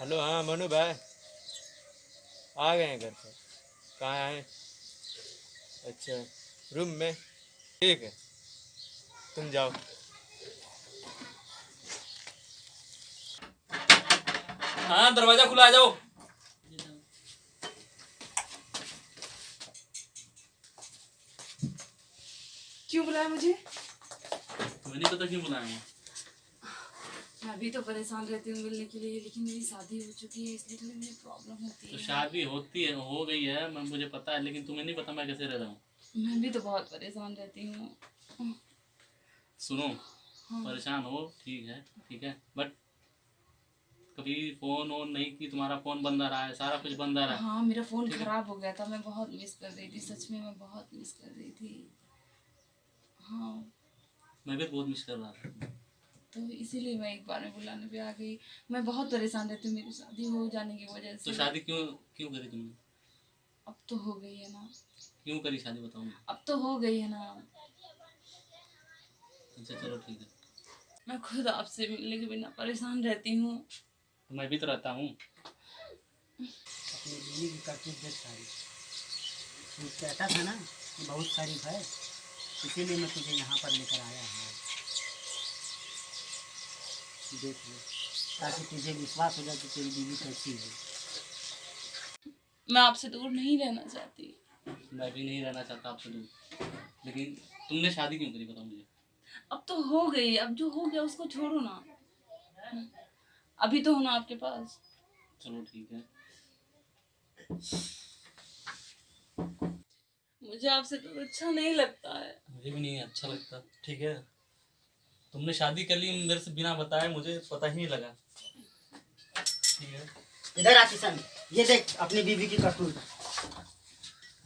Hello, हाँ मनु भाई, आ गए हैं घर पर। कहाँ हैं? अच्छा, रूम में। ठीक है, तुम जाओ। हाँ, दरवाजा खुला, आ जाओ। क्यों बुलाया मुझे? तुम्हें नहीं पता क्यों बुलाया मैं? मैं भी तो परेशान रहती हूँ मिलने के लिए, लेकिन मेरी शादी हो चुकी है इसलिए थोड़ी मुझे प्रॉब्लम होती तो है। शादी होती है, हो गई है, मुझे पता है, लेकिन तुम्हें नहीं पता मैं कैसे रह रहा हूँ। मैं भी तो बहुत परेशान रहती हूँ। सुनो, हाँ। परेशान हो, ठीक है, बट कभी फोन ऑन नहीं की, तुम्हारा फोन बंद आ रहा है, सारा कुछ बंद आ रहा है। हाँ, मेरा फोन खराब हो गया था, मैं बहुत मिस कर रही थी, सच में मैं बहुत मिस कर रही थी। हाँ, मैं भी बहुत मिस कर रहा था। तो इसीलिए मैं एक बार में बुलाने पे आ गई। मैं बहुत परेशान रहती हूँ मेरी शादी हो जाने की वजह तो से। शादी क्यों क्यों करी तुमने? अब तो हो गई है ना। क्यों करी शादी, बताओ मुझे। अब तो हो गई है ना। अच्छा चलो ठीक है। मैं खुद आपसे मिलने के बिना परेशान रहती हूँ। मैं भी तो रहता हूँ। अपनी बीवी की करतूत देख सारी। तू कहता था ना कि बहुत शरीफ है, इसीलिए मैं तुझे यहाँ पर लेकर आया हूँ। देख ले, ताकि तुझे विश्वास हो जाए कि तेरी बीवी कैसी है। मैं आपसे दूर नहीं रहना चाहती। मैं भी नहीं रहना चाहता आपसे दूर, लेकिन तुमने शादी क्यों करी, बताओ मुझे। अब तो हो गई, अब जो हो गया उसको छोड़ो ना। अभी तो हो ना आपके पास। चलो ठीक है। मुझे आपसे दूर अच्छा नहीं लगता है। मुझे भी नहीं अच्छा लगता, ठीक है। तुमने शादी कर ली मेरे से बिना बताए, मुझे पता ही नहीं लगा, ठीक है। इधर आ किशन, ये देख अपनी बीवी की करतूत।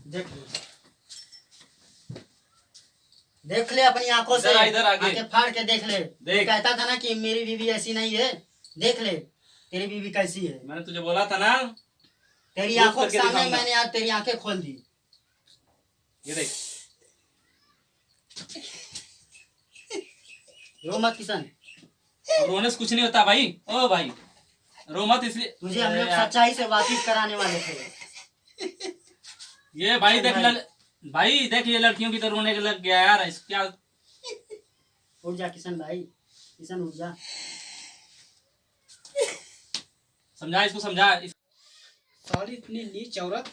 देख ले, देख ले अपनी आंखों से, इधर आगे आंखें फाड़ के देख ले। देख। कहता था ना कि मेरी बीवी ऐसी नहीं है, देख ले तेरी बीवी कैसी है। मैंने तुझे बोला था ना। तेरी प्रूफ आंखों के करके सामने दिखाऊंगा। मैंने आज तेरी आंखें खोल दी। ये देख। रो मत किशन, रोने से कुछ नहीं होता भाई। ओ भाई, रो मत इसलिए। तुझे हम लोग यार, सच्चाई से वाकिफ कराने वाले थे। ये भाई देख भाई देख, ये लड़कियों की तो रोने लग गया यार, इस क्या। उठ जा किशन भाई, किशन उठ जा। समझा इसको, समझा साली इतनी नीच औरत,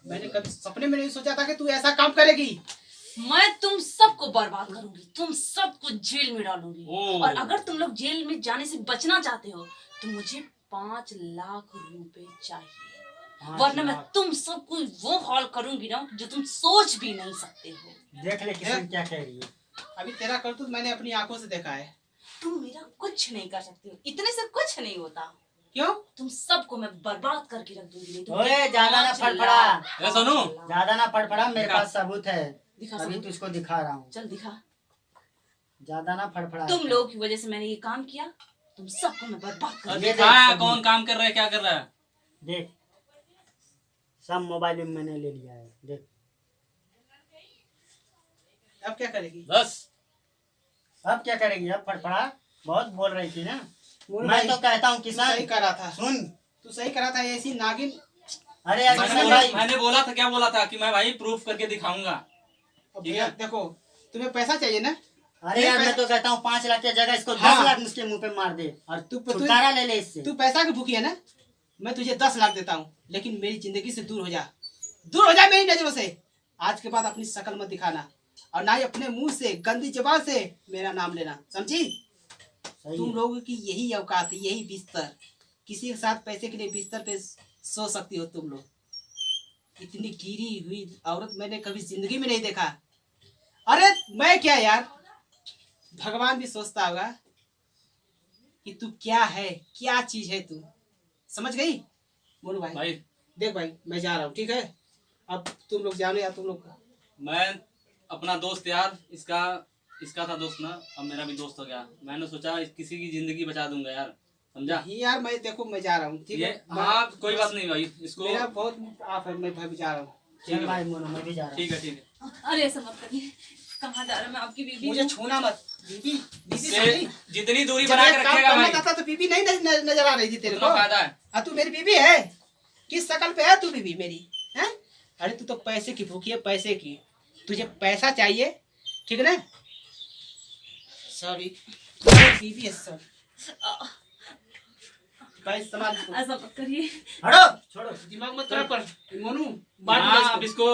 मैंने कभी सपने में नहीं सोचा था कि तू ऐसा काम करेगी। मैं तुम सबको बर्बाद करूंगी, तुम सबको जेल में डालूंगी। और अगर तुम लोग जेल में जाने से बचना चाहते हो तो मुझे 5 लाख रुपए चाहिए, वरना मैं तुम सबको वो हाल करूंगी ना जो तुम सोच भी नहीं सकते हो। देख ले किशन क्या कह रही है। अभी तेरा करतूत मैंने अपनी आंखों से देखा है। तुम मेरा कुछ नहीं कर सकते हो, इतने से कुछ नहीं होता। क्यों? तुम सबको मैं बर्बाद करके रख दूंगी। ओए ज्यादा ना फड़फड़ा, सोनू, ज्यादा ना फड़फड़ा, मेरे पास सबूत है, दिखा अभी सबूत। तुझको दिखा रहा हूँ। चल दिखा। ज्यादा ना फड़फड़ा। तुम लोगों की वजह से मैंने ये काम किया, तुम सबको मैं बर्बाद कर दूंगी। दिखा कौन काम कर रहा है, क्या कर रहा है। देख, सब मोबाइल में मैंने ले लिया है, देख। अब क्या करेगी? बस अब क्या करेगी? अब फड़फड़ा, बहुत बोल रही थी ना। बोल मैं भाई, तो कहता हूँ तू किसान, सही करा था। सुन। तू सही करा था, ऐसी नागिन। अरे यार किसान भाई, मैंने बोला था, क्या बोला था कि मैं भाई प्रूफ करके दिखाऊंगा। अब ठीक भैया है। देखो, तुम्हें पैसा चाहिए ना? अरे यार मैं तो कहता हूँ 5 लाख की जगह इसको 10 हाँ। लाख उसके मुंह पे मार दे और तू छुटकारा ले ले इससे। तू पैसा की भूखी है ना? मैं तुझे 10 लाख देता हूँ, लेकिन मेरी जिंदगी से दूर हो जा, दूर हो जा मेरी नजरों से। आज के बाद अपनी शक्ल मत दिखाना, और ना ही अपने मुंह से गंदी जबान से मेरा नाम लेना, समझी? सही तुम है। लोगों की यही औकात है, यही बिस्तर। किसी के साथ पैसे के लिए बिस्तर पे सो सकती हो तुम लोग। इतनी गिरी हुई औरत मैंने कभी जिंदगी में नहीं देखा। अरे मैं क्या यार, भगवान भी सोचता होगा कि तू क्या है, क्या चीज है तू। समझ गई? बोलो भाई। भाई देख भाई, मैं जा रहा हूँ, ठीक है? अब तुम लोग जानो या तुम लोग। मैं अपना दोस्त यार, इसका था दोस्त ना, अब मेरा भी दोस्त हो गया। मैंने सोचा किसी की जिंदगी बचा दूंगा यार, समझा? ही यार, मैं देखो मैं जा रहा हूँ, ठीक ये है? हाँ, कोई बात नहीं भाई, इसको मेरा बहुत आप है, मैं भाई जा रहा हूँ। ठीक चल है भाई मोनू, मैं भी जा रहा हूँ। ठीक है ठीक है। अरे ऐसा मत करिए, कहाँ जा रहे हैं? मैं आपकी बीबी मुझे हूँ। छूना मत बीबी। बीबी से समझी? जितनी दूरी जब बना एक के काम रखेगा करना भाई, चाहता तो बीबी नहीं नजर आ रही थी तेरे उतना को। फायदा है। हाँ, तू मेरी बीबी है? किस शक्ल पे है तू बीबी मेरी? हैं? अरे तू तो पैसे की भूखी है, पैसे की। तुझे पैसा चाहिए, ठीक है ना? सॉरी, बीबी है सर। भाई संभाल इसको। ऐसा मत करिए। हटो, छोड़ो, दिमाग मत खराब कर। मोनू, बांट दो हाँ, इसको। अब इसको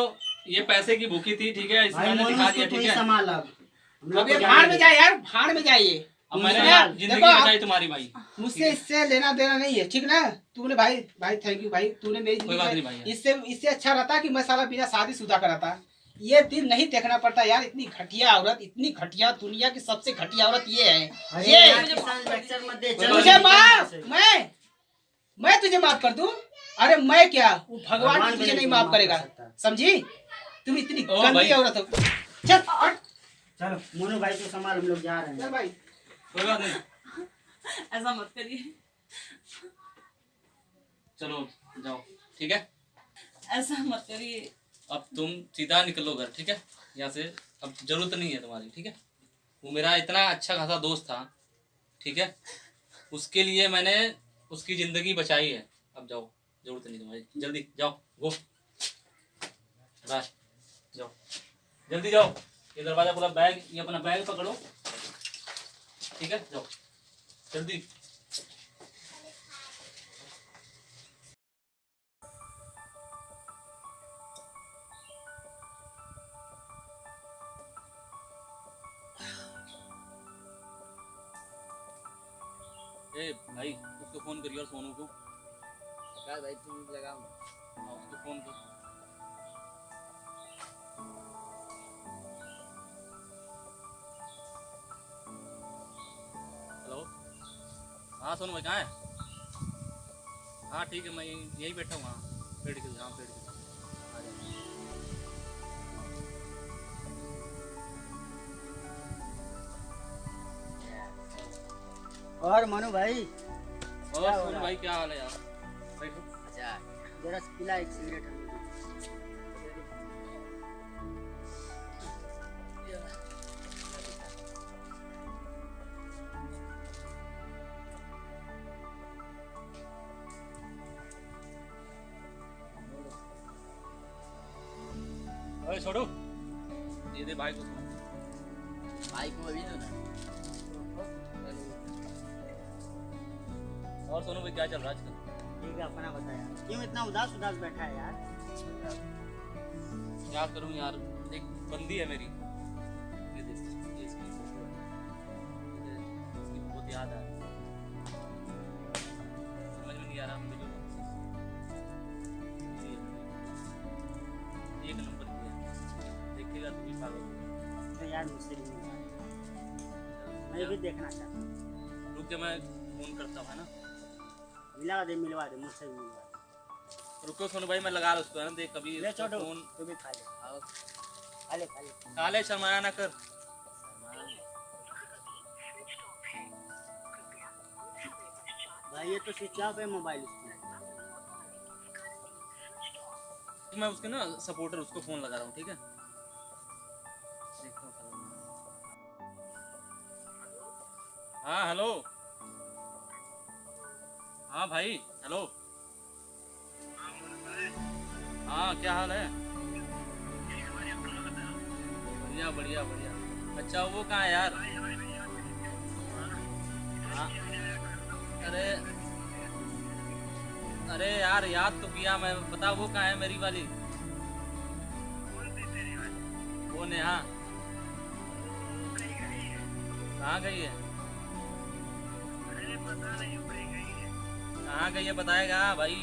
ये पैसे की भूखी थी, ठीक है, इसको मैंने दिखा दिया, ठीक है। संभाल अब ये भाड़ में जाए यार, भाड़ में जाइए। अब मैंने देखो, जिंदगी आप- बचाई तुम्हारी भाई। मुझसे इससे लेना देना नहीं है, ठीक ना? तूने भाई थैंक यू भाई, तूने मेरी कोई बात नहीं जिंदगी में भाई। इससे अच्छा रहता कि मैं साला बिना शादीशुदा कराता। ये दिन नहीं देखना पड़ता यार। इतनी घटिया औरत, इतनी घटिया, दुनिया की सबसे घटिया औरत ये है। ये लेक्चर मत दे। तुझे माफ, मैं तुझे माफ कर दूं? अरे मैं क्या, वो भगवान भी तुझे नहीं माफ करेगा, समझी? तुम इतनी ओ गंदी भाई। औरत हो। चल हट। चलो मोनू भाई को संभाल, हम लोग जा रहे चल हैं। भाई। कोई बात नहीं, ऐसा मत करिए। चलो जाओ, ठीक है। ऐसा मत करिए। अब तुम सीधा निकलो घर, ठीक है, यहाँ से। अब जरूरत नहीं है तुम्हारी, ठीक है। वो मेरा इतना अच्छा खासा दोस्त था, ठीक है, उसके लिए मैंने उसकी जिंदगी बचाई है। अब जाओ, जरूरत नहीं तुम्हारी, जल्दी जाओ, गो बाय, जाओ जल्दी जाओ। ये दरवाजा पूरा, बैग, ये अपना बैग पकड़ो, ठीक है, जाओ जल्दी। ए भाई, उसको फोन करिए, और सोनू को। भाई तुम लगाओ। हाँ, उसको फोन कर। हेलो, हाँ सोनू भाई, कहाँ है? हाँ ठीक है, मैं यहीं बैठा हूँ। हाँ पेड़ के, हाँ पेड़ के, आ जाओ। और मोनू भाई और सोनू भाई क्या हाल है यार? बैठो। जरा पिला एक सिगरेट हमें। अरे छोड़ो, ये दे भाई को। भाई को अभी दो ना। और सोनू भाई क्या चल रहा है आजकल? ठीक है, अपना बताया। क्यों इतना उदास उदास बैठा है यार? क्या करूं यार, एक बंदी है मेरी, ये देख, ये इसकी फोटो है, ये इसकी बहुत याद है, समझ में नहीं आ रहा मुझे। एक नंबर की है, देखेगा तो भी पागल हो। तो यार मुझसे नहीं मिल रहा। मैं भी देखना चाहता हूँ। रुक जा, मैं फोन करता हूँ, है ना। मिलवा दे मुझसे भी मिलवा दे। रुको सोनू भाई, मैं लगा रहा उसको, है ना। देख कभी ले इसका छोटू, फोन तू भी खा ले। खा ले खा ले। काले शर्माया ना कर। भाई ये तो स्विच ऑफ है मोबाइल उसमें। मैं उसके ना सपोर्टर, उसको फोन लगा रहा हूँ, ठीक है। देखता हूँ। हाँ हेलो, हाँ भाई हेलो। हाँ क्या हाल है? बढ़िया बढ़िया बढ़िया। अच्छा वो कहाँ है यार? हाँ अरे अरे यार, याद तो किया मैं, बता वो कहाँ है मेरी वाली? वो नेहा कहाँ गई है? कहाँ गई है बताएगा भाई?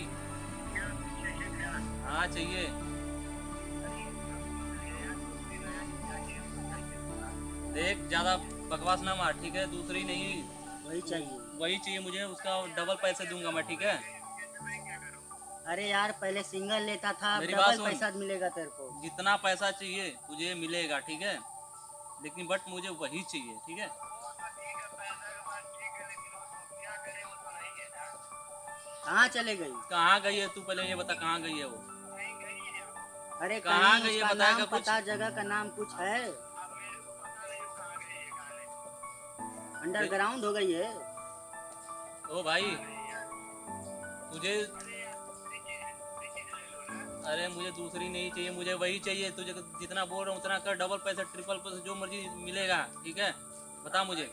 हाँ चाहिए। देख ज्यादा बकवास ना मार, ठीक है, दूसरी नहीं, वही चाहिए। वही चाहिए मुझे, उसका डबल पैसे दूंगा मैं, ठीक है। अरे यार पहले सिंगल लेता था, मेरी बात डबल सुन। पैसा मिलेगा तेरे को। जितना पैसा चाहिए तुझे मिलेगा, ठीक है, लेकिन बट मुझे वही चाहिए, ठीक है। कहाँ चले गई? कहाँ गई है तू पहले ये बता, कहाँ गई है वो? अरे कहाँ कहीं गई है उसका बताएगा नाम कुछ? पता, जगह का नाम कुछ है? अंडरग्राउंड हो गई है। ओ भाई तुझे, अरे मुझे दूसरी नहीं चाहिए, मुझे वही चाहिए। तुझे जितना बोल रहा हूँ उतना कर, डबल पैसा ट्रिपल पैसा जो मर्जी मिलेगा, ठीक है? बता मुझे,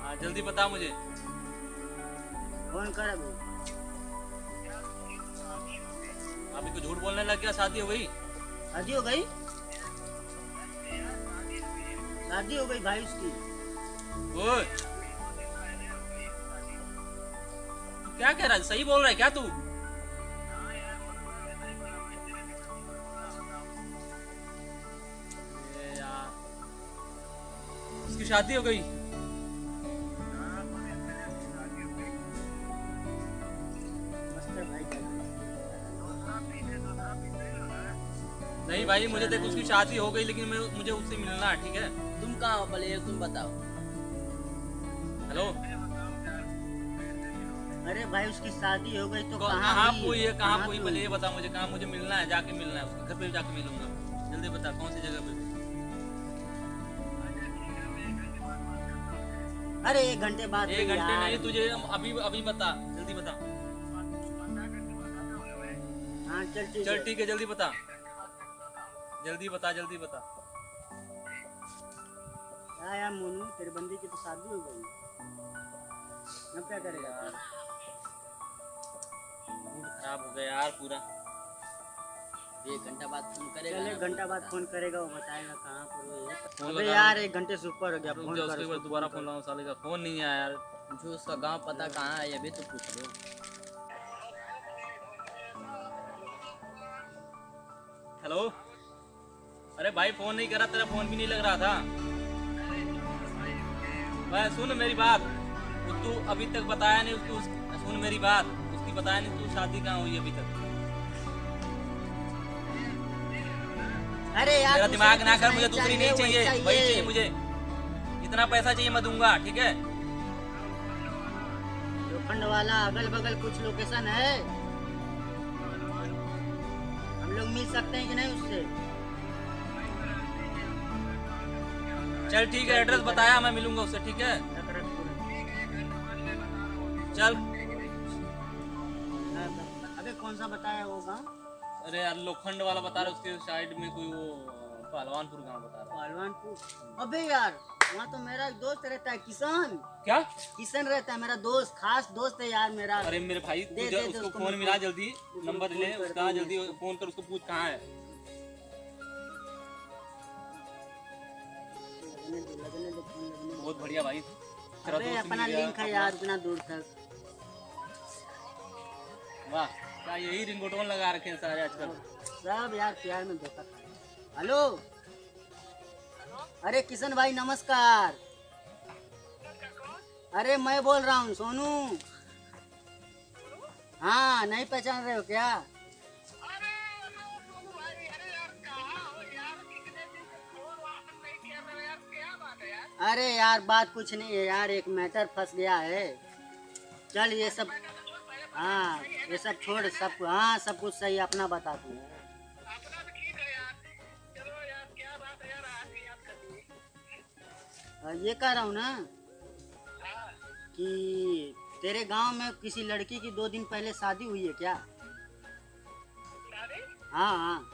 हाँ जल्दी बता मुझे। फोन कर अभी। अभी को झूठ बोलने लग गया, शादी हो गई? शादी हो गई? शादी हो गई भाई उसकी। ओए तू क्या कह रहा है? सही बोल रहा है क्या तू? अरे यार, उसकी शादी हो गई? मस्त है भाई। नहीं भाई मुझे देख, उसकी शादी हो गई लेकिन मुझे उससे मिलना है, ठीक है? तुम कहाँ हो भले, ये तुम बताओ। हेलो, अरे भाई उसकी शादी हो गई तो कहाँ कहाँ कोई है, कहाँ कोई? हुई? भले ये बता मुझे, कहाँ मुझे मिलना है, जाके मिलना है, उसके घर पे जाके मिलूंगा। जल्दी बता कौन सी जगह पे? अरे 1 घंटे बाद। 1 घंटे यार। नहीं, तुझे अभी अभी बता, जल्दी बता। हाँ चल ठीक चल है। ठीक है, जल्दी बता, जल्दी बता, जल्दी बता। क्या यार मोनू, तेरे बंदी की तो शादी हो गई, अब क्या करेगा? मूड खराब हो गया यार पूरा। 1 घंटा बाद फोन करेगा चल ना, 1 घंटा बाद बता। फोन करेगा, वो बताएगा कहाँ पर वो है। फोन अबे लगा यार लो। 1 घंटे से ऊपर हो गया, रुक फोन जा, कर उसके बाद उसको, दोबारा फोन फोन कर। लगाऊं, साले का फोन नहीं आया यार। जो उसका गांव पता कहाँ है ये भी तो पूछ लो। हेलो, अरे भाई फोन नहीं करा, तेरा फोन भी नहीं लग रहा था। भाई सुन मेरी बात, तू अभी तक बताया नहीं उसको, सुन मेरी बात, उसकी बताया नहीं तू शादी कहाँ हुई अभी तक। अरे यार मेरा दूसरी दिमाग ना कुछ कर, मुझे दूसरी नहीं वही चाहिए, वही चाहिए मुझे। इतना पैसा चाहिए मैं दूंगा, ठीक है? लोखंड वाला अगल बगल कुछ लोकेशन है, हम लोग मिल सकते हैं कि नहीं उससे? चल ठीक है, एड्रेस बताया, मैं मिलूंगा उससे, ठीक है? चल। अबे कौन सा बताया वो गाँव? अरे यार लोखंड वाला बता रहा, उसके साइड में कोई वो पहलवानपुर गांव बता रहा। पहलवानपुर। अबे यार वहाँ तो मेरा एक दोस्त रहता है, किशन। क्या? किशन रहता है मेरा दोस्त, खास दोस्त है यार मेरा। अरे मेरे भाई तू दे, उसको उसको फोन मैं मिला, फोन- जल्दी उसको नंबर फोन ले कर उसका, दूंगा जल्दी उसको। फोन कर उसको, पूछ कहाँ है। लगने दो, फोन लगने दो। बहुत बढ़िया भाई, तेरा अबे दोस्त अपना मिल गया, लिंक है यार उतना दूर तक। वाह, क्या यही रिंगटोन लगा रखे हैं सारे आजकल। सब यार प्यार में धोखा खा रहे हैं। हेलो, अरे किशन भाई नमस्कार। अरे मैं बोल रहा हूँ सोनू। हाँ नहीं पहचान रहे हो क्या? अरे यार बात कुछ नहीं है यार, एक मैटर फंस गया है। चल ये सब, हाँ ये सब छोड़, सब हाँ सब कुछ सही, अपना बता तू। ये कह रहा हूँ ना कि तेरे गांव में किसी लड़की की 2 दिन पहले शादी हुई है क्या? हाँ हाँ,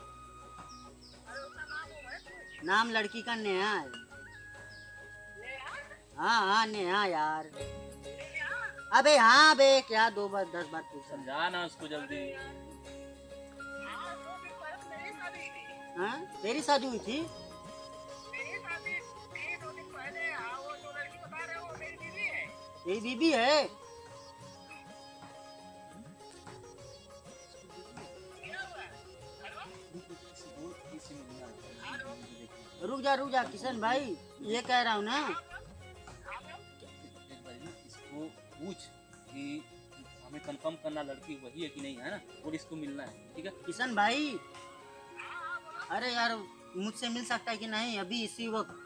नाम लड़की का नेहा है। हाँ हाँ नेहा यार। अबे हाँ बे, क्या 2 बार 10 बार पूछ समझा। समझा ना उसको जल्दी। हाँ तेरी शादी हुई थी? तेरी बीबी है? रुक जा किशन भाई, ये कह रहा हूँ ना। एक बार ना इसको पूछ कि हमें कंफर्म करना लड़की वही है कि नहीं, है ना? और इसको मिलना है, ठीक है? किशन भाई, अरे यार मुझसे मिल सकता है कि नहीं अभी इसी वक्त?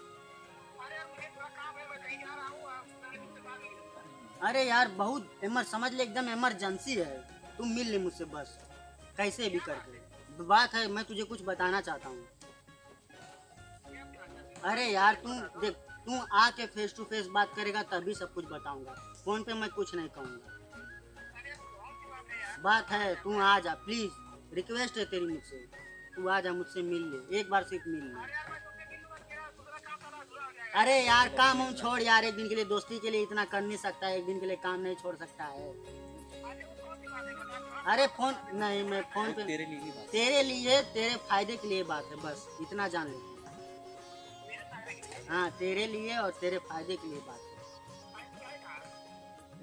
अरे यार बहुत समझ ले, एकदम इमरजेंसी है, तुम मिल ले मुझसे बस, कैसे भी करके। बात है, मैं तुझे कुछ बताना चाहता हूँ। अरे यार तू देख, तू आके फेस टू फेस बात करेगा तभी सब कुछ बताऊंगा, फोन पे मैं कुछ नहीं कहूंगा। बात है, तू आ जा प्लीज, रिक्वेस्ट है तेरी मुझसे, तू आ जा मुझसे मिल ले, एक बार सिर्फ मिल ले। अरे यार काम हम छोड़ यार, एक दिन के लिए दोस्ती के लिए इतना कर नहीं सकता है, एक दिन के लिए काम नहीं छोड़ सकता है। अरे फोन नहीं, मैं फोन पे तेरे लिए ही बात। तेरे लिए, तेरे फायदे के लिए बात है, बस इतना जान ले। हाँ तेरे लिए और तेरे फायदे के लिए बात है।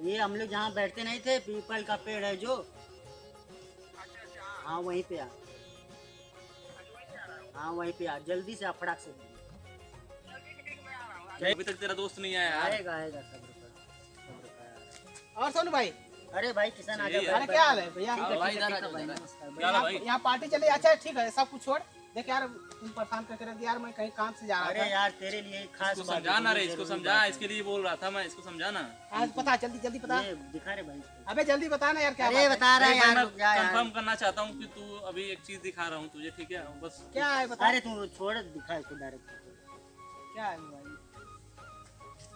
ये हम लोग जहाँ बैठते नहीं थे, पीपल का पेड़ है जो, हाँ वहीं पे आ, हाँ वहीं पे आ, जल्दी से फटाक से। अभी तक तेरा दोस्त नहीं आया यार। आएगा आएगा, सब्र कर। और सोनू भाई, अरे भाई किसान आ जा। जी, अरे क्या हाल है भैया? ठीक है, भाई, ठीक है, इधर आ ठीक है जाओ, भाई, इधर। नमस्कार भाई। क्या हाल है भाई? यहाँ पार्टी चली, अच्छा ठीक है, सब कुछ छोड़। देख यार तुम परेशान करके रख दिया यार, मैं कहीं काम से जा रहा अरे था। यार तेरे लिए खास इसको बात है, समझा ना रे, जरूरी इसको बात समझा, है। इसके लिए बोल रहा था मैं, इसको समझा ना। आज बता, जल्दी जल्दी बता। ये दिखा रहे भाई इसको। अबे जल्दी बता ना यार, क्या अरे बात है? बता रहा है देख भाई, यार, मैं रुक जा यार। कंफर्म करना चाहता हूँ कि तू अभी एक चीज दिखा रहा हूँ तुझे, ठीक है? बस क्या है बता। अरे तू छोड़, दिखा इसको डायरेक्ट। क्या है भाई?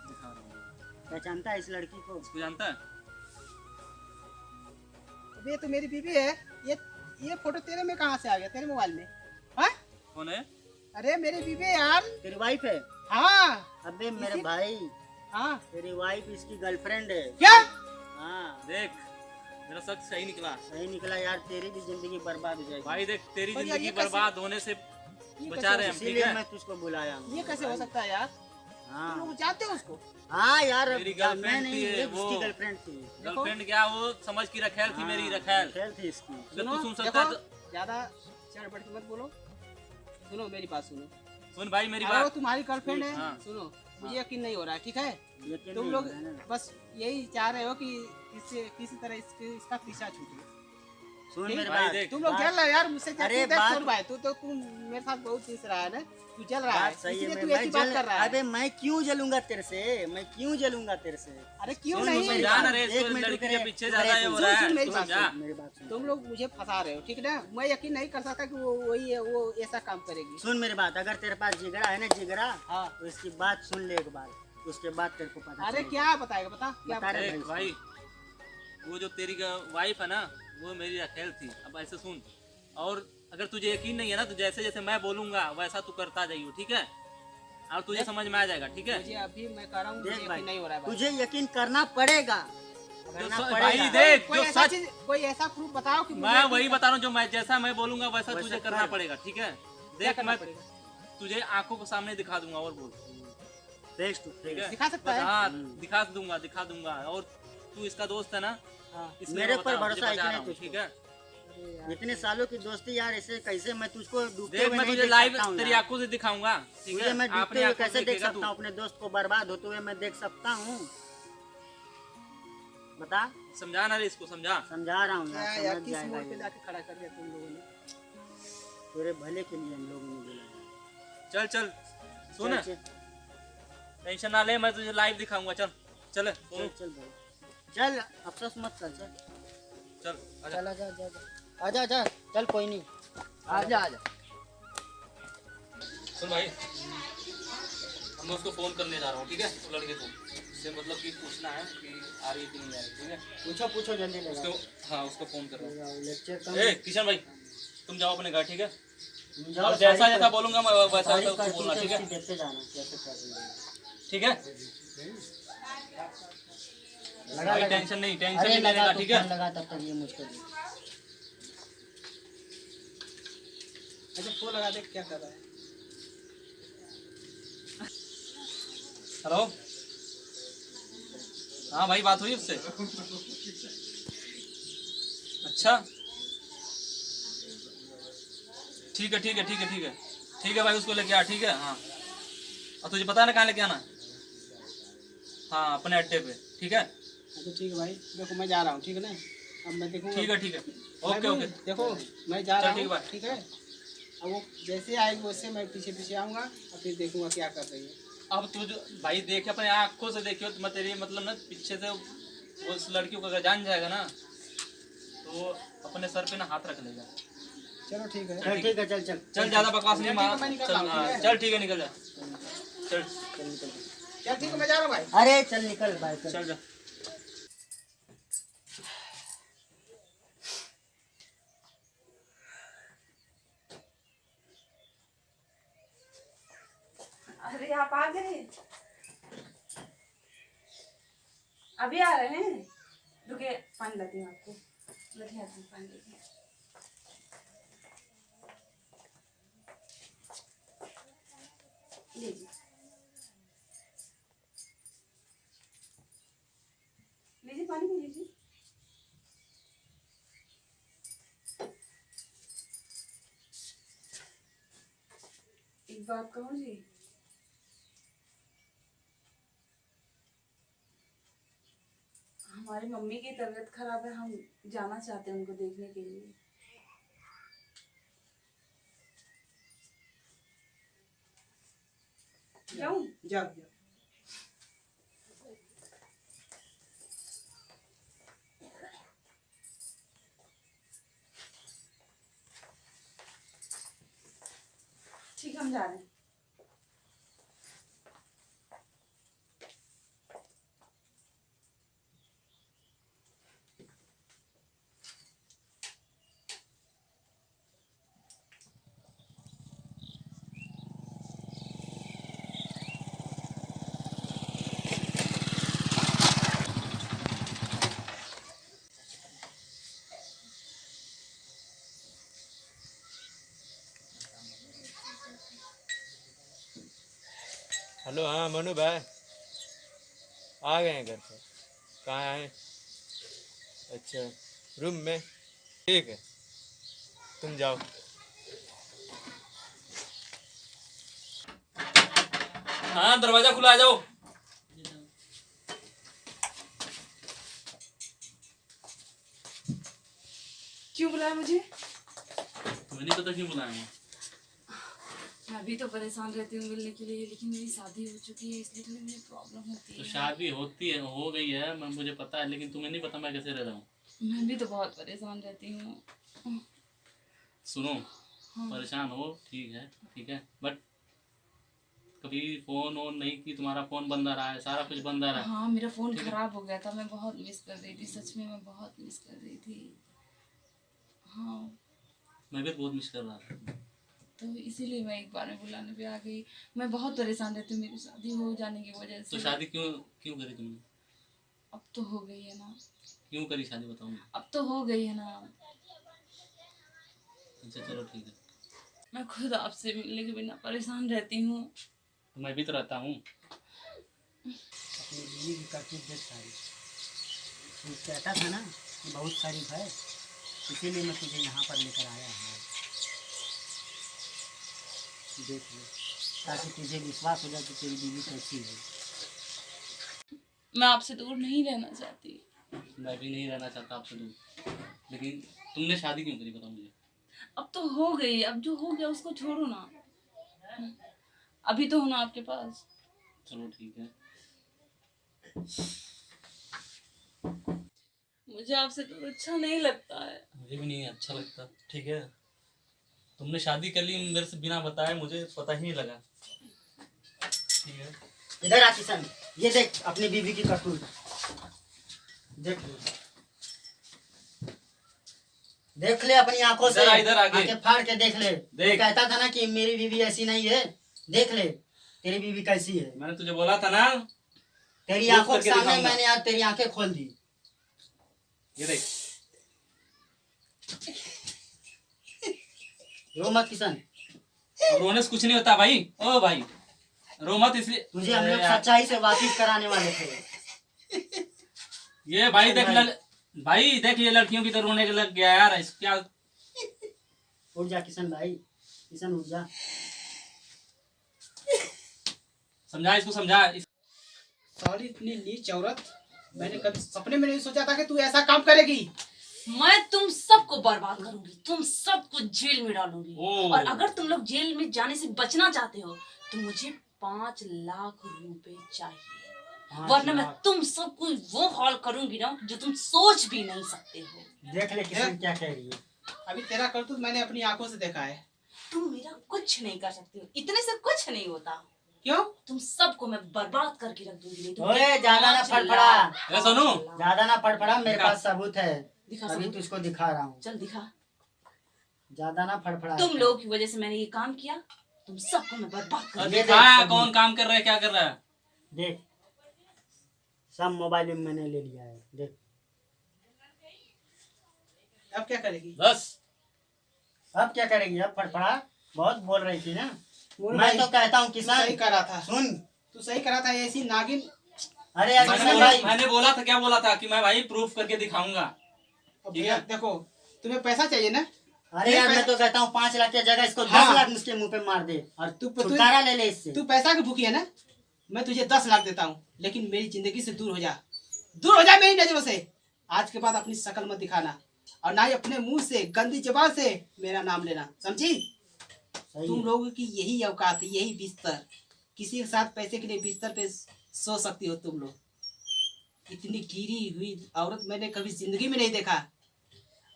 दिखा रहा हूँ। पहचानता है इस लड़की को? इसको जानता है? अबे ये तो मेरी बीवी है। ये फोटो तेरे में कहाँ से आ गया, तेरे मोबाइल में? हाँ? कौन है? अरे मेरी बीवी है यार। तेरी वाइफ है? हाँ अबे मेरे इसी- भाई, हाँ। तेरी वाइफ इसकी गर्लफ्रेंड है। क्या? हाँ देख, मेरा शक सही निकला। सही निकला यार, तेरी भी जिंदगी बर्बाद हो जाएगी। भाई देख, तेरी और यार जिंदगी ये कैसे- बर्बाद होने से ये बचा कैसे रहे हो हम, ठीक इसीलिए है? मैं तुझको बुलाया हूँ। ये कैसे हो सकता है यार? तुम हाँ लोग जानते हो उसको? हाँ यार, मेरी मैं गर्लफ्रेंड नहीं, थी ये वो। इसकी गर्लफ्रेंड थी। गर्लफ्रेंड क्या, वो समझ की रखेल थी, मेरी रखेल। खेल थी इसकी। अगर तू सुन सकता है तो ज्यादा चढ़ बढ़ के मत बोलो। सुनो मेरी बात सुनो। सुन भाई मेरी अरे वो बात। तुम्हारी गर्लफ्रेंड है। हाँ। सुनो, मुझे यकीन नहीं हो रहा है, ठीक है? यकीन तुम नहीं लोग हो रहा है ना? बस यही चाह रहे हो कि किसी तरह इसका पीछा छूटे। सुन ठीक? मेरी भाई बात। देख, तुम लोग जल रहे हो यार मुझसे। अरे देख बात- सुन भाई, तुम मेरे साथ बहुत चीज रहा है ना, तू जल रहा है, बात सही इसलिए है, तू मैं ऐसी बात कर रहा है। अबे मैं क्यों जलूंगा तेरे से, मैं क्यों जलूंगा तेरे से? अरे क्यों सुन, नहीं? मेरी समझा ना बात- रे, एक इसको मिनट लड़की रुक के रे, पीछे रुक ज्यादा रे, ये हो सुन, रहा सुन, है, मेरी तू बात समझा? मेरी बात सुन। तुम लोग मुझे फंसा रहे हो, ठीक है ना? मैं यकीन नहीं कर सकता कि वो ऐसा काम करेगी। सुन मेरी बात, अगर तेरे पास जिगरा है ना, जिगरा, हाँ। तो इसकी बात सुन ले एक बार, उसके बाद तेरे को पता अरे चलेगा। क्या बताएगा, बता क्या बता रहे देख भाई, वो जो तेरी वाइफ है ना, वो मेरी रखेल थी। अब ऐसे सुन, और अगर तुझे यकीन नहीं है ना, तो जैसे जैसे मैं बोलूंगा वैसा तू करता जाइयो, ठीक है? और तुझे समझ में आ जाएगा, ठीक है? मुझे अभी मैं कह रहा हूँ, मुझे देख यकीन भाई, नहीं हो रहा है भाई। तुझे यकीन करना पड़ेगा, करना भाई पड़ेगा। देख, कोई जो ऐसा सच, चीज, कोई ऐसा प्रूफ बताओ कि मैं वही बता रहा हूँ, जो मैं जैसा मैं बोलूंगा वैसा वैसा तुझे कर। करना पड़ेगा, ठीक है? क्या देख, करना मैं पड़ेगा? तुझे आंखों के सामने दिखा दूंगा, और बोल, फेस टू ठीक है? फेस। दिखा सकता बस है? हाँ, दिखा दूंगा। और तू इसका दोस्त है ना, हाँ। इसलिए मेरे मैं पर बता रहा हूँ, भरोसा है तुझे कि बता नहीं रहा हूँ, तुझको? ठीक है? अरे यार, इतने सालों की दोस्ती यार, ऐसे कैसे मैं तुझको डूबते देख, हुए मैं नहीं तुझे देख लाइव सकता हूँ तेरी यार। आंखों से दिखाऊंगा, ठीक तुझे है? मैं डूबते अपनी हुए आंखों से कैसे देख देखेगा सकता हूँ, तू। अपने दोस्त को बर्बाद होते हुए मैं देख सकता हूँ? बता, समझा ना रे, इसको समझा। समझा रहा हूँ क्या यार, यार, समझ किस जाएगा मोड़ पे ये। जाके खड़ा कर दिया तुम लोगों ने? तेरे भले के लिए हम लोगों ने बोला। चल चल, सुन, चल, टेंशन ना ले, मैं तुझे लाइव दिखाऊंगा। चल चल चल चल भाई, चल अफसोस मत कर, चल चल, आजा। चल, आजा आजा आजा आजा, चल कोई नहीं, आजा आजा। सुन भाई, मैं उसको फोन करने जा रहा हूँ, ठीक है? उस लड़के को, इससे मतलब कि पूछना है कि आ रही है कि नहीं आ रही, ठीक है? पूछो पूछो जल्दी लगा। उसको, हाँ, उसको फोन कर रहा हूँ। लेक्चर ए किशन भाई, तुम जाओ अपने घर, ठीक है? जाओ, और जैसा सारी जैसा बोलूंगा मैं वैसा सारी वैसा उसको बोलना, करतूतें ठीक है? उसकी देखते जाना कैसे कर रही है। ठीक है? लगा भाई लगा, टेंशन नहीं, टेंशन अरे नहीं लेने लगा का, तो ठीक है? फोन लगा, तब तक ये मुझको दे। अच्छा फोन लगा दे, क्या कर रहा है? हेलो, हाँ भाई, बात हुई उससे? अच्छा, ठीक है ठीक है ठीक है ठीक है ठीक है भाई, उसको लेके आ, ठीक है? हाँ, और तुझे पता है ना कहाँ लेके आना? हाँ, अपने अड्डे पे, ठीक है? अच्छा ठीक है भाई, देखो मैं जा रहा हूँ, ठीक है ना? अब मैं देखूंगा। ठीक है ठीक है, मैं ओके भी- ओके। देखो मैं जा रहा चल, ठीक हूँ, है भाई। ठीक है? अब वो जैसे आएगी वैसे मैं पीछे पीछे आऊँगा और फिर देखूंगा क्या कर रही है। अब तू जो भाई देख, अपने आँखों से देखियो, तो मैं तेरी मतलब ना पीछे से वो उस लड़की को अगर जान जाएगा ना, तो वो अपने सर पे ना हाथ रख लेगा। चलो ठीक है। चल ठीक है, चल चल चल ज्यादा बकवास नहीं मार। मैं निकल चल रहा हूँ, ठीक है? चल ठीक है निकल जा। चल चल ठीक है, मैं जा रहा हूँ भाई। अरे चल निकल भाई चल। चल जा। अरे आप आ गए, अभी आ रहे हैं। रुके, पानी लाती हूँ आपको। लड़की आती हूँ, पानी लेके। लीजिए लीजिए, पानी पी लीजिए। एक बात कहूँ जी, हमारी मम्मी की तबीयत खराब है, हम जाना चाहते हैं उनको देखने के लिए। जाऊं? जाओ जाओ। ठीक है, हम जा रहे हैं। हेलो, हाँ मनु भाई, आ गए हैं घर पर। कहाँ आए? अच्छा, रूम में। ठीक है, तुम जाओ। हाँ दरवाजा खुला, आ जाओ। क्यों बुलाया मुझे? तुम्हें नहीं पता क्यों बुलाया मैं? मैं भी तो परेशान रहती हूँ मिलने के लिए, लेकिन मेरी शादी हो चुकी है, इसलिए थोड़ी मुझे प्रॉब्लम होती तो है। शादी होती है, हो गई है, मैं मुझे पता है, लेकिन तुम्हें नहीं पता मैं कैसे रह रहा हूँ। मैं भी तो बहुत परेशान रहती हूँ। सुनो, परेशान हो ठीक है, बट कभी फोन वोन नहीं की, तुम्हारा फोन बंद आ रहा है, सारा कुछ बंद आ रहा है। हाँ, मेरा फोन खराब हो गया था, मैं बहुत मिस कर रही थी, सच में मैं बहुत मिस कर रही थी। हाँ, मैं भी बहुत मिस कर रहा था। तो इसीलिए मैं एक बार में बुलाने पे आ गई। मैं बहुत परेशान रहती हूँ मेरी शादी हो जाने की वजह तो से। शादी क्यों क्यों करी तुमने? अब तो हो गई है ना। क्यों करी शादी, बताओ मुझे। अब तो हो गई है ना। अच्छा चलो ठीक है। मैं खुद आपसे मिलने के बिना परेशान रहती हूँ। तो मैं भी तो रहता हूँ। अपनी बीवी की करतूत देख सारी। तू कहता था ना कि बहुत शरीफ है, इसीलिए मैं तुझे यहाँ पर लेकर आया हूँ। देख ले, ताकि तुझे विश्वास हो जाए कि तेरी बीवी कैसी है। मैं आपसे दूर नहीं रहना चाहती। मैं भी नहीं रहना चाहता आपसे दूर, लेकिन तुमने शादी क्यों करी, बताओ मुझे। अब तो हो गई, अब जो हो गया उसको छोड़ो ना। अभी तो हूँ ना आपके पास। चलो ठीक है। मुझे आपसे दूर अच्छा नहीं लगता है। मुझे भी नहीं अच्छा लगता, ठीक है। तुमने शादी कर ली मेरे से बिना बताए, मुझे पता ही नहीं लगा, ठीक है। इधर आ किशन, ये देख अपनी बीवी की करतूत। देख देख ले अपनी आंखों से, इधर आगे। आंखें फाड़ के देख ले। देख। तू कहता था ना कि मेरी बीवी ऐसी नहीं है, देख ले तेरी बीवी कैसी है। मैंने तुझे बोला था ना। तेरी प्रूफ आंखों के करके सामने दिखाऊंगा। मैंने आज तेरी आंखें खोल दी। ये देख। रो मत किशन, अब रोने से कुछ नहीं होता भाई। ओ भाई रो मत, इसलिए तुझे हम लोग यार, सच्चाई से वाकिफ कराने वाले थे। ये भाई देख भाई देख, ये लड़कियों की तो रोने के लग गया यार। इस क्या, उठ जा किशन भाई, किशन उठ जा। समझा इसको, समझा साली इतनी नीच औरत, मैंने कभी सपने में नहीं सोचा था कि तू ऐसा काम करेगी। मैं तुम सबको बर्बाद करूंगी, तुम सबको जेल में डालूंगी। ओ। और अगर तुम लोग जेल में जाने से बचना चाहते हो तो मुझे 5 लाख रुपए चाहिए, वरना मैं तुम सबको वो हाल करूंगी ना जो तुम सोच भी नहीं सकते हो। देख ले किशन क्या कह रही है। अभी तेरा करतूत मैंने अपनी आंखों से देखा है। तुम मेरा कुछ नहीं कर सकते हो, इतने से कुछ नहीं होता। क्यों? तुम सबको मैं बर्बाद करके रख दूंगी। नहीं तो ओए ज्यादा ना फड़फड़ा, ए सोनू, ज्यादा ना फड़फड़ा, मेरे दिखा। पास सबूत है, दिखा अभी सबूत। तुझको दिखा रहा हूँ। चल दिखा। ज्यादा ना फड़फड़ा। तुम लोगों की वजह से मैंने ये काम किया, तुम सबको मैं बर्बाद कर ये दिखा देख सबूत। कौन काम कर रहा है, क्या कर रहा है। देख, सब मोबाइल में मैंने ले लिया है, देख। अब क्या करेगी? बस अब क्या करेगी? अब फड़फड़ा बहुत बोल रही थी ना। मोनू मैं भाई, तो कहता हूँ तू किसान, सही करा था। सुन। तू सही करा था, ऐसी नागिन। अरे यार मैंने किसान बोला, भाई, मैंने बोला था, क्या बोला था कि मैं भाई प्रूफ करके दिखाऊंगा। अब ठीक भैया है। देखो, तुम्हें पैसा चाहिए ना? अरे यार मैं तो कहता हूँ 5 लाख की जगह इसको हाँ। 10 लाख उसके मुंह पे मार दे और तू छुटकारा ले ले इससे। तू पैसा की भूखी है ना? मैं तुझे 10 लाख देता हूँ, लेकिन मेरी जिंदगी से दूर हो जा, दूर हो जा मेरी नजरों से। आज के बाद अपनी शक्ल मत दिखाना, और ना ही अपने मुंह से गंदी जुबान से मेरा नाम लेना, समझी? सही तुम है। लोगों की यही औकात है, यही बिस्तर। किसी के साथ पैसे के लिए बिस्तर पे सो सकती हो तुम लोग। इतनी गिरी हुई औरत मैंने कभी जिंदगी में नहीं देखा।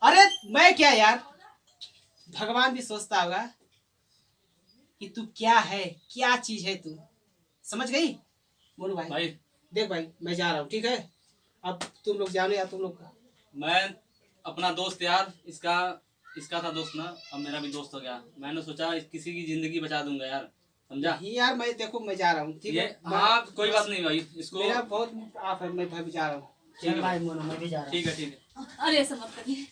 अरे मैं क्या यार, भगवान भी सोचता होगा कि तू क्या है, क्या चीज है तू। समझ गई मोनू भाई? भाई देख भाई, मैं जा रहा हूँ, ठीक है? अब तुम लोग जानो या तुम लोग। मैं अपना दोस्त यार, इसका था दोस्त ना, अब मेरा भी दोस्त हो गया। मैंने सोचा किसी की जिंदगी बचा दूंगा यार, समझा। नहीं यार, मैं देखो मैं जा रहा हूँ, ठीक ये है? हाँ कोई बात नहीं भाई, इसको मेरा बहुत आप है, मैं भाई जा रहा हूँ। चल भाई मोनू, मैं भी जा रहा हूँ। ठीक है ठीक है। अरे ऐसा मत करिए,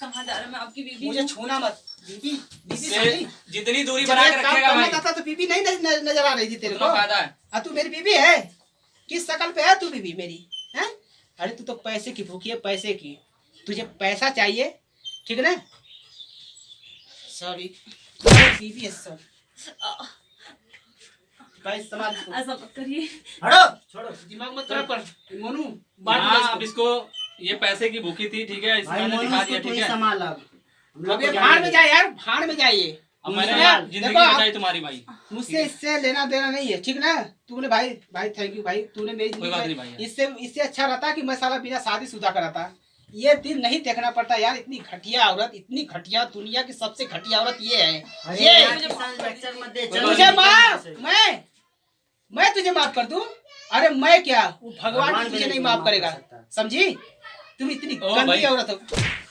कहाँ जा रहा है? मैं आपकी बीबी मुझे हूँ। छूना मत बीबी, बीबी इससे समझी? जितनी दूरी जब बना एक के काम रखेगा करना भाई, चाहता तो बीबी नहीं नजर आ रही थी तेरे उतना को। फायदा है। तू मेरी बीबी है? किस शकल पे है तू बीबी मेरी, हैं? अरे तू तो पैसे की भूखी है, पैसे की। तुझे पैसा चाहिए, ठीक है ना? सॉरी, बीबी है सर। भाई संभाल इसको। ऐसा मत करिए। हटो, छोड़ो। दिमाग मत खराब कर मोनू। हाँ अब इसको, ये पैसे की भूखी थी, ठीक है, इसको भाई मैंने मोनू दिखा उसको दिया, तू ठीक ही है। संभाल अब। हम लोग अब ये को भाड़ जाने में दे। जाए यार, भाड़ में जाइए। अब मैंने देखो, जिंदगी आप- बचाई तुम्हारी भाई। मुझसे इससे लेना देना नहीं है, ठीक ना? तूने भाई भाई थैंक यू भाई, तूने मेरी कोई बात जिंदगी नहीं में भाई। इससे अच्छा रहता कि मैं साला बिना शादीशुदा कराता। ये दिन नहीं देखना पड़ता यार। इतनी घटिया औरत, इतनी घटिया, दुनिया की सबसे घटिया औरत ये है। अरे ये यार किसान लेक्चर मत दे, चलो तुझे निकल माफ, यहाँ से। मैं तुझे माफ कर दूं? अरे मैं क्या, वो भगवान भगवान भी भी तुझे नहीं नहीं माफ माफ करेगा, कर सकता। समझी? तुम इतनी ओ गंदी भाई। औरत हो।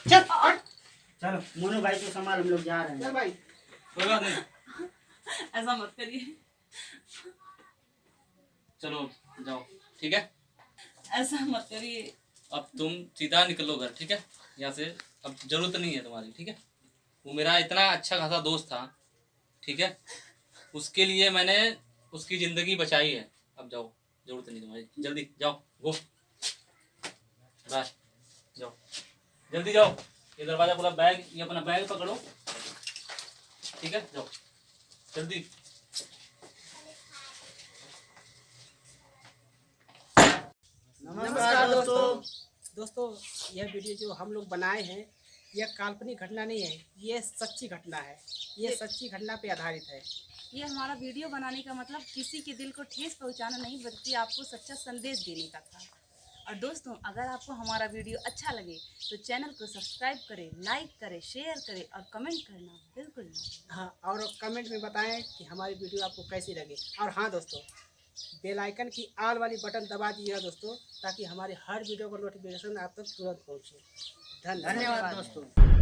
चल हट। चलो मोनू भाई को संभाल, हम लोग जा रहे चल हैं। भाई। कोई बात नहीं, ऐसा मत करिए, चलो जाओ, ठीक है। ऐसा मत करिए। अब तुम सीधा निकलो घर, ठीक है, यहाँ से। अब जरूरत नहीं है तुम्हारी, ठीक है। वो मेरा इतना अच्छा खासा दोस्त था, ठीक है, उसके लिए मैंने उसकी जिंदगी बचाई है। अब जाओ, जरूरत नहीं तुम्हारी, जल्दी जाओ, गो बाय, जाओ जल्दी जाओ। ये दरवाजा पूरा, बैग, ये अपना बैग पकड़ो, ठीक है, जाओ जल्दी। नमस्कार दोस्तों, यह वीडियो जो हम लोग बनाए हैं, यह काल्पनिक घटना नहीं है, ये सच्ची घटना है। ये सच्ची घटना पे आधारित है। ये हमारा वीडियो बनाने का मतलब किसी के दिल को ठेस पहुंचाना नहीं, बल्कि आपको सच्चा संदेश देने का था। और दोस्तों, अगर आपको हमारा वीडियो अच्छा लगे तो चैनल को सब्सक्राइब करें, लाइक करें, शेयर करें और कमेंट करना बिल्कुल ना भूलें। हाँ, और कमेंट में बताएं कि हमारी वीडियो आपको कैसी लगी। और हाँ दोस्तों, बेल आइकन की ऑल वाली बटन दबा दीजिएगा दोस्तों, ताकि हमारे हर वीडियो का नोटिफिकेशन आप तक तुरंत पहुँचे। धन्यवाद धन्यवाद दोस्तों।